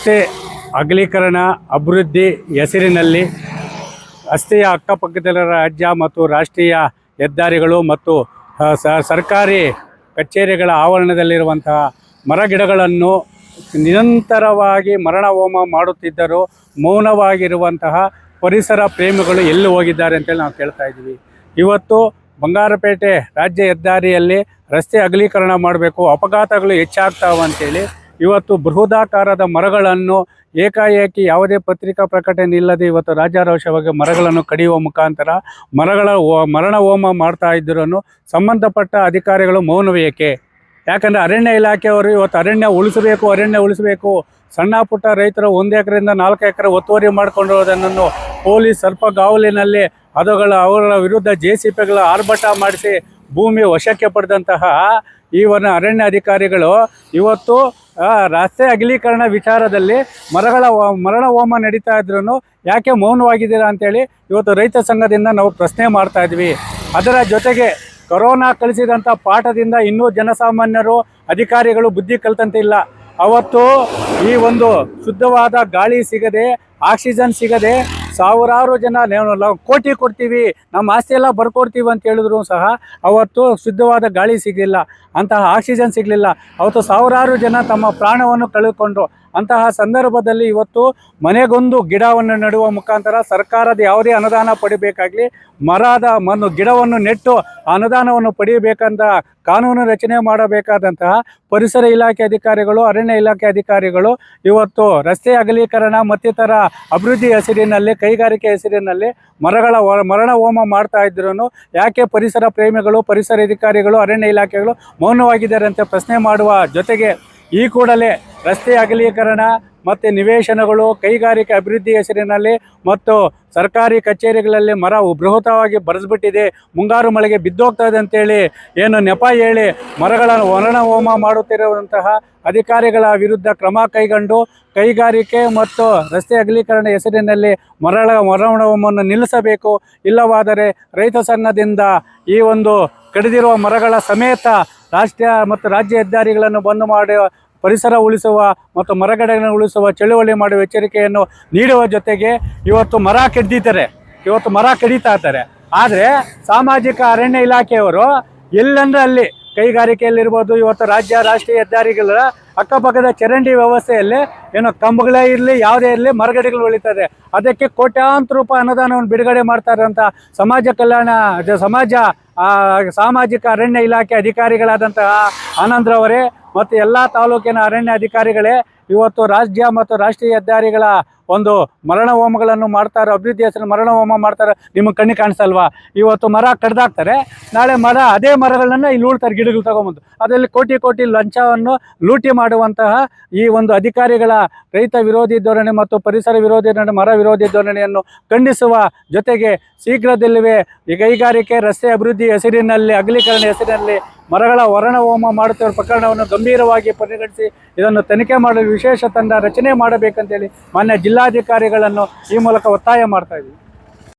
ರಸ್ತೆ ಅಗಲೀಕರಣ ಅಭಿವೃದ್ಧಿ ಹೆಸರಿನಲ್ಲಿ ರಸ್ತೆಯ ಅಕ್ಕಪಕ್ಕದಲ್ಲಿರುವ ರಾಜ್ಯ ಮತ್ತು ರಾಷ್ಟ್ರೀಯ ಹೆದ್ದಾರಿಗಳು ಮತ್ತು ಸರ್ಕಾರಿ ಕಚೇರಿಗಳ ಆವರಣದಲ್ಲಿರುವಂತಹ ಮರಗಿಡಗಳನ್ನು ನಿರಂತರವಾಗಿ ಮರಣ ಹೋಮ ಮಾಡುತ್ತಿದ್ದರೂ ಮೌನವಾಗಿರುವಂತಹ ಪರಿಸರ ಪ್ರೇಮಿಗಳು ಎಲ್ಲಿ ಹೋಗಿದ್ದಾರೆ ಅಂತೇಳಿ ನಾವು ಕೇಳ್ತಾ ಇದ್ದೀವಿ. ಇವತ್ತು ಬಂಗಾರಪೇಟೆ ರಾಜ್ಯ ಹೆದ್ದಾರಿಯಲ್ಲಿ ರಸ್ತೆ ಅಗಲೀಕರಣ ಮಾಡಬೇಕು, ಅಪಘಾತಗಳು ಹೆಚ್ಚಾಗ್ತಾವೆ ಅಂತೇಳಿ ಇವತ್ತು ಬೃಹದಾಕಾರದ ಮರಗಳನ್ನು ಏಕಾಏಕಿ ಯಾವುದೇ ಪತ್ರಿಕಾ ಪ್ರಕಟಣೆ ಇಲ್ಲದೆ ಇವತ್ತು ರಾಜಾರೋಷವಾಗಿ ಮರಗಳನ್ನು ಕಡಿಯುವ ಮುಖಾಂತರ ಮರಣ ಹೋಮ ಮಾಡ್ತಾ ಇದ್ದರೂ ಸಂಬಂಧಪಟ್ಟ ಅಧಿಕಾರಿಗಳು ಮೌನವೇಕೆ? ಯಾಕಂದರೆ ಅರಣ್ಯ ಇಲಾಖೆಯವರು ಇವತ್ತು ಅರಣ್ಯ ಉಳಿಸಬೇಕು, ಸಣ್ಣ ಪುಟ್ಟ ರೈತರು 1 ಎಕರೆಯಿಂದ 4 ಎಕರೆ ಒತ್ತುವರಿ ಮಾಡಿಕೊಂಡಿರೋದನ್ನು ಪೊಲೀಸ್ ಸರ್ಪಗಾವಲಿನಲ್ಲಿ ಅವರ ವಿರುದ್ಧ JCPಗಳ ಆರ್ಭಟ ಮಾಡಿಸಿ ಭೂಮಿ ವಶಕ್ಕೆ ಪಡೆದಂತಹ ಅರಣ್ಯ ಅಧಿಕಾರಿಗಳು ಇವತ್ತು ರಸ್ತೆ ಅಗಲೀಕರಣ ವಿಚಾರದಲ್ಲಿ ಮರಣ ಹೋಮ ನಡೀತಾ ಇದ್ರೂ ಯಾಕೆ ಮೌನವಾಗಿದ್ದೀರಾ ಅಂತೇಳಿ ಇವತ್ತು ರೈತ ಸಂಘದಿಂದ ನಾವು ಪ್ರಶ್ನೆ ಮಾಡ್ತಾ ಇದ್ವಿ. ಅದರ ಜೊತೆಗೆ ಕೊರೋನಾ ಕಲಿಸಿದಂಥ ಪಾಠದಿಂದ ಇನ್ನೂ ಜನಸಾಮಾನ್ಯರು ಅಧಿಕಾರಿಗಳು ಬುದ್ಧಿ ಕಲಿತಂತಿಲ್ಲ. ಅವತ್ತು ಈ ಒಂದು ಶುದ್ಧವಾದ ಗಾಳಿ ಸಿಗದೆ, ಆಕ್ಸಿಜನ್ ಸಿಗದೆ ಸಾವಿರಾರು ಜನ ಕೋಟಿ ಕೊಡ್ತೀವಿ, ನಮ್ಮ ಆಸ್ತಿ ಎಲ್ಲ ಬರ್ಕೊಡ್ತೀವಿ ಅಂತ ಹೇಳಿದ್ರು ಸಹ ಅವತ್ತು ಶುದ್ಧವಾದ ಗಾಳಿ ಸಿಗಲಿಲ್ಲ, ಅಂತಹ ಆಕ್ಸಿಜನ್ ಸಿಗಲಿಲ್ಲ. ಅವತ್ತು ಸಾವಿರಾರು ಜನ ತಮ್ಮ ಪ್ರಾಣವನ್ನು ಕಳೆದುಕೊಂಡ್ರು. ಅಂತಹ ಸಂದರ್ಭದಲ್ಲಿ ಇವತ್ತು ಮನೆಗೊಂದು ಗಿಡವನ್ನು ನೆಡುವ ಮುಖಾಂತರ ಸರ್ಕಾರದ ಯಾವುದೇ ಅನುದಾನ ಪಡಿಬೇಕಾಗಲಿ, ಗಿಡವನ್ನು ನೆಟ್ಟು ಅನುದಾನವನ್ನು ಪಡೆಯಬೇಕಂತ ಕಾನೂನು ರಚನೆ ಮಾಡಬೇಕಾದಂತಹ ಪರಿಸರ ಇಲಾಖೆ ಅಧಿಕಾರಿಗಳು, ಅರಣ್ಯ ಇಲಾಖೆ ಅಧಿಕಾರಿಗಳು ಇವತ್ತು ರಸ್ತೆ ಅಗಲೀಕರಣ ಮತ್ತಿತರ ಅಭಿವೃದ್ಧಿ ಹೆಸರಿನಲ್ಲಿ, ಕೈಗಾರಿಕೆ ಹೆಸರಿನಲ್ಲಿ ಮರಣ ಹೋಮ ಮಾಡ್ತಾ ಇದ್ರೂ ಯಾಕೆ ಪರಿಸರ ಪ್ರೇಮಿಗಳು, ಪರಿಸರ ಅಧಿಕಾರಿಗಳು, ಅರಣ್ಯ ಇಲಾಖೆಗಳು ಮೌನವಾಗಿದ್ದಾರೆ ಅಂತ ಪ್ರಶ್ನೆ ಮಾಡುವ ಜೊತೆಗೆ ಈ ಕೂಡಲೇ ರಸ್ತೆ ಅಗಲೀಕರಣ ಮತ್ತು ನಿವೇಶನಗಳು, ಕೈಗಾರಿಕೆ ಅಭಿವೃದ್ಧಿ ಹೆಸರಿನಲ್ಲಿ ಮತ್ತು ಸರ್ಕಾರಿ ಕಚೇರಿಗಳಲ್ಲಿ ಮರ ಬೃಹತ್ತವಾಗಿ ಬರೆಸ್ಬಿಟ್ಟಿದೆ, ಮುಂಗಾರು ಮಳೆಗೆ ಬಿದ್ದೋಗ್ತದೆ ಅಂತೇಳಿ ನೆಪ ಹೇಳಿ ಮರಣ ಹೋಮ ಮಾಡುತ್ತಿರುವಂತಹ ಅಧಿಕಾರಿಗಳ ವಿರುದ್ಧ ಕ್ರಮ ಕೈಗೊಂಡು ಕೈಗಾರಿಕೆ ಮತ್ತು ರಸ್ತೆ ಅಗಲೀಕರಣ ಹೆಸರಿನಲ್ಲಿ ಮರಣ ಹೋಮವನ್ನು ನಿಲ್ಲಿಸಬೇಕು. ಇಲ್ಲವಾದರೆ ರೈತ ಸಂಘದಿಂದ ಈ ಕಡಿದಿರುವ ಮರಗಳ ಸಮೇತ ರಾಷ್ಟ್ರೀಯ ಮತ್ತು ರಾಜ್ಯ ಹೆದ್ದಾರಿಗಳನ್ನು ಬಂದ್ ಮಾಡಿ ಪರಿಸರ ಉಳಿಸುವ ಮತ್ತು ಮರಗಿಡಗಳನ್ನು ಉಳಿಸುವ ಚಳುವಳಿ ಮಾಡುವ ಎಚ್ಚರಿಕೆಯನ್ನು ನೀಡುವ ಜೊತೆಗೆ ಇವತ್ತು ಮರ ಕಡಿತಾ ಇದ್ದಾರೆ. ಆದರೆ ಸಾಮಾಜಿಕ ಅರಣ್ಯ ಇಲಾಖೆಯವರು ಎಲ್ಲಂದ್ರೆ ಅಲ್ಲಿ ಕೈಗಾರಿಕೆಯಲ್ಲಿರ್ಬೋದು, ಇವತ್ತು ರಾಷ್ಟ್ರೀಯ ಹೆದ್ದಾರಿಗಳ ಅಕ್ಕಪಕ್ಕದ ಚರಂಡಿ ವ್ಯವಸ್ಥೆಯಲ್ಲಿ ಕಂಬಗಳೇ ಇರಲಿ, ಯಾವುದೇ ಇರಲಿ, ಮರಗಿಡಗಳು ಉಳಿತದೆ. ಅದಕ್ಕೆ ಕೋಟ್ಯಾಂತರ ರೂಪಾಯಿ ಅನುದಾನವನ್ನು ಬಿಡುಗಡೆ ಮಾಡ್ತಾರೆ ಅಂತ ಸಾಮಾಜಿಕ ಅರಣ್ಯ ಇಲಾಖೆ ಅಧಿಕಾರಿಗಳಾದಂತಹ ಆನಂದ್ರವರೇ ಮತ್ತು ಎಲ್ಲ ತಾಲೂಕಿನ ಅರಣ್ಯ ಅಧಿಕಾರಿಗಳೇ ಇವತ್ತು ರಾಜ್ಯ ಮತ್ತು ರಾಷ್ಟ್ರೀಯ ಹೆದ್ದಾರಿಗಳ ಮರಣ ಹೋಮಗಳನ್ನು ಮಾಡ್ತಾರೆ, ಅಭಿವೃದ್ಧಿ ಹೆಸರು ಮರಣ ಹೋಮ ಮಾಡ್ತಾರೆ. ನಿಮಗೆ ಕಣ್ಣಿ ಕಾಣಿಸಲ್ವಾ? ಇವತ್ತು ಮರ ಕಡ್ದಾಕ್ತಾರೆ, ನಾಳೆ ಅದೇ ಮರಗಳನ್ನ ಇಲ್ಲಿ ಉಳ್ತಾರೆ, ಗಿಡಗಳು ತಗೊಂಬಂದು ಅದರಲ್ಲಿ ಕೋಟಿ ಲಂಚವನ್ನು ಲೂಟಿ ಮಾಡುವಂತಹ ಈ ಅಧಿಕಾರಿಗಳ ರೈತ ವಿರೋಧಿ ಧೋರಣೆ ಮತ್ತು ಪರಿಸರ ವಿರೋಧಿ ಧೋರಣೆ, ಮರ ವಿರೋಧಿ ಧೋರಣೆಯನ್ನು ಖಂಡಿಸುವ ಜೊತೆಗೆ ಶೀಘ್ರದಲ್ಲಿಯೇ ಈ ಕೈಗಾರಿಕೆ ರಸ್ತೆ ಅಭಿವೃದ್ಧಿ ಹೆಸರಿನಲ್ಲಿ, ಅಗಲೀಕರಣ ಹೆಸರಿನಲ್ಲಿ ಮರಣ ಹೋಮ ಮಾಡುತ್ತಿರುವ ಪ್ರಕರಣವನ್ನು ಗಂಭೀರವಾಗಿ ಪರಿಗಣಿಸಿ ಇದನ್ನು ತನಿಖೆ ಮಾಡಲು ವಿಶೇಷ ತಂಡ ರಚನೆ ಮಾಡಬೇಕಂತೇಳಿ ಮಾನ್ಯ ಜಿಲ್ಲಾಧಿಕಾರಿಗಳನ್ನು ಈ ಮೂಲಕ ಒತ್ತಾಯ ಮಾಡ್ತಾ ಇದ್ದೀವಿ.